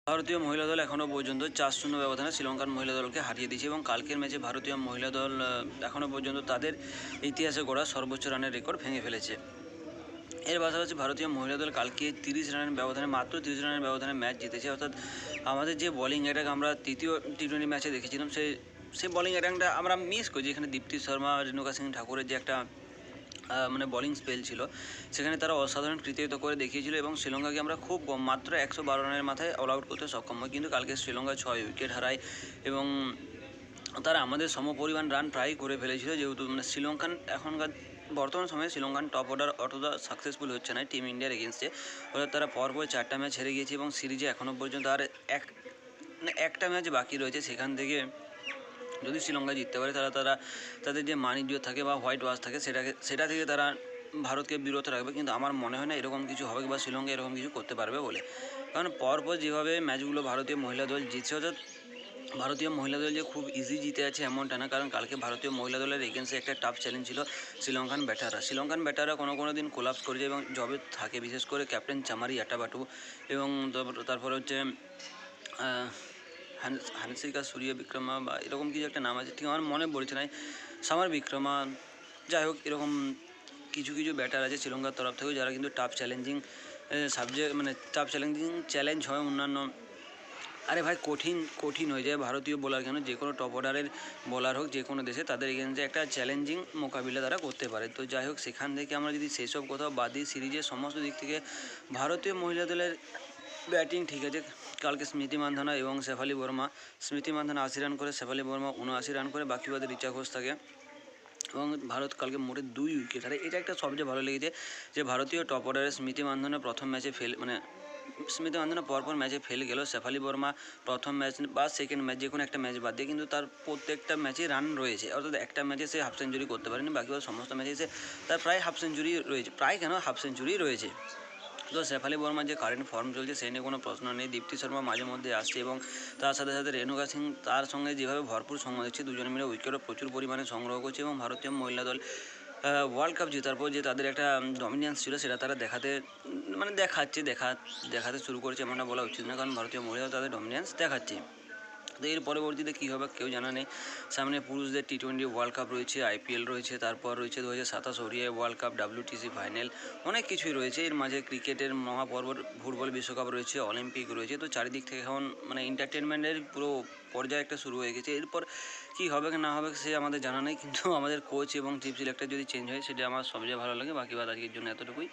ভারতীয় মহিলা দল এখনও পর্যন্ত 4-0 ব্যবধানে শ্রীলঙ্কার মহিলা দলকে হারিয়ে দিয়েছে এবং কালকের ম্যাচে ভারতীয় মহিলা দল এখনও পর্যন্ত তাদের ইতিহাসে গড়া সর্বোচ্চ রানের রেকর্ড ভেঙে ফেলেছে। এর পাশাপাশি ভারতীয় মহিলা দল কালকে 30 রানের ব্যবধানে মাত্র 30 রানের ব্যবধানে ম্যাচ জিতেছে। অর্থাৎ আমাদের যে বোলিং অ্যাটাক আমরা তৃতীয় টি-20 ম্যাচে দেখেছিলাম সেই বোলিং অ্যাটাকটা আমরা মিস করেছি। এখানে দীপ্তি শর্মা, রেণুকা সিং ঠাকুরের যে একটা মানে বোলিং স্পেল ছিল, সেখানে তারা অসাধারণ কৃতিত্ব করে দেখিয়েছিল এবং শ্রীলঙ্কাকে আমরা খুব মাত্র 112 রানের মাথায় অল আউট করতে সক্ষম হয়। কিন্তু কালকে শ্রীলঙ্কা 6 উইকেট হারায় এবং তারা আমাদের সমপরিমাণ রান প্রায় করে ফেলেছিল। যেহেতু মানে শ্রীলঙ্কান এখনকার বর্তমান সময়ে শ্রীলঙ্কান টপ অর্ডার অতটা সাকসেসফুল হচ্ছে না টিম ইন্ডিয়ার এগেনস্টে। অর্থাৎ তারা পরপর 4টা ম্যাচ হেরে গিয়েছে এবং সিরিজে এখনও পর্যন্ত আর একটা ম্যাচ বাকি রয়েছে। সেখান থেকে যদি শ্রীলঙ্কা জিততে পারে তাদের যে মানিজ্য থাকে বা হোয়াইট ওয়াশ থাকে সেটা থেকে তারা ভারতকে বিরত রাখবে। কিন্তু আমার মনে হয় না এরকম কিছু হবে বা শ্রীলঙ্কা এরকম কিছু করতে পারবে বলে। কারণ পরপর যেভাবে ম্যাচগুলো ভারতীয় মহিলা দল জিতছে, অর্থাৎ ভারতীয় মহিলা দল যে খুব ইজি জিতে আছে এমনটা না। কারণ কালকে ভারতীয় মহিলা দলের এগেন্সে একটা টাফ চ্যালেঞ্জ ছিল শ্রীলঙ্কান ব্যাটাররা কোনো দিন কোলাপস করে যায় এবং জবে থাকে, বিশেষ করে ক্যাপ্টেন চামারি আটাবাটু এবং তারপরে হচ্ছে হানসিকা সূর্য বিক্রমা বা এরকম কিছু একটা নাম আছে, ঠিক আমার মনে পড়ছে না, সামার বিক্রমা, যাই হোক এরকম কিছু ব্যাটার আছে শ্রীলঙ্কার তরফ থেকেও যারা কিন্তু টাফ চ্যালেঞ্জিং চ্যালেঞ্জ হয় অন্যান্য। আরে ভাই কঠিন হয়ে যায় ভারতীয় বোলার, কেন যে কোনো টপ অর্ডারের বোলার হোক যে কোনো দেশে তাদের এগেন্সে একটা চ্যালেঞ্জিং মোকাবিলা তারা করতে পারে। তো যাই হোক, সেখান থেকে আমরা যদি সেসব কোথাও বাদ দিই, সিরিজের সমস্ত দিক থেকে ভারতীয় মহিলা দলের ব্যাটিং ঠিক আছে। কালকে স্মৃতি মান্ধানা এবং শেফালি বর্মা, স্মৃতি মান্ধানা 80 রান করে, শেফালি বর্মা 79 রান করে, বাকি বাদে রিচা ঘোষ থাকে এবং ভারত কালকে মোটে 2 উইকেট হারে। এটা একটা সবচেয়ে ভালো লেগেছে যে ভারতীয় টপ অর্ডারে স্মৃতি মান্ধানা প্রথম ম্যাচে স্মৃতি মান্ধানা পরপর ম্যাচে ফেল গেল। শেফালি বর্মা প্রথম ম্যাচ বা সেকেন্ড ম্যাচ যে কোনো একটা ম্যাচ বাদ দিয়ে কিন্তু তার প্রত্যেকটা ম্যাচে রান রয়েছে। অর্থাৎ একটা ম্যাচে সে হাফ সেঞ্চুরি করতে পারেনি, বাকি সমস্ত ম্যাচে সে তার প্রায় হাফ সেঞ্চুরি রয়েছে। তো শেফালি বর্মার যে কারেন্ট ফর্ম চলছে সেই নিয়ে কোনো প্রশ্ন নেই। দীপ্তি শর্মা মাঝে মধ্যে আসছে এবং তার সাথে সাথে রেণুকা সিং তার সঙ্গে যেভাবে ভরপুর সময় দিচ্ছে, দুজনে মিলে উইকেটও প্রচুর পরিমাণে সংগ্রহ করছে এবং ভারতীয় মহিলা দল ওয়ার্ল্ড কাপ জেতার পর যে তাদের একটা ডমিনেন্স ছিল সেটা তারা দেখাতে শুরু করেছে। এমনটা বলা উচিত না, কারণ ভারতীয় মহিলা তাদের ডমিনেন্স দেখাচ্ছে। তো এর পরবর্তীতে কী হবে কেউ জানা নেই। সামনে পুরুষদের টি-20 ওয়ার্ল্ড কাপ রয়েছে, IPL রয়েছে, তারপর রয়েছে 2027 ODI world cup, WTC final, অনেক কিছুই রয়েছে। এর মাঝে ক্রিকেটের মহাপর্ব, ফুটবল বিশ্বকাপ রয়েছে, অলিম্পিক রয়েছে। তো চারিদিক থেকে এখন এন্টারটেনমেন্টের পুরো পর্যায়ে একটা শুরু হয়ে গেছে। এরপর কী হবে কি না হবে সে আমাদের জানা নেই, কিন্তু আমাদের কোচ এবং চিফ সিলেক্টর যদি চেঞ্জ হয় সেটা আমার সবচেয়ে ভালো লাগে। বাকি বাদ আজকের জন্য এতটুকুই।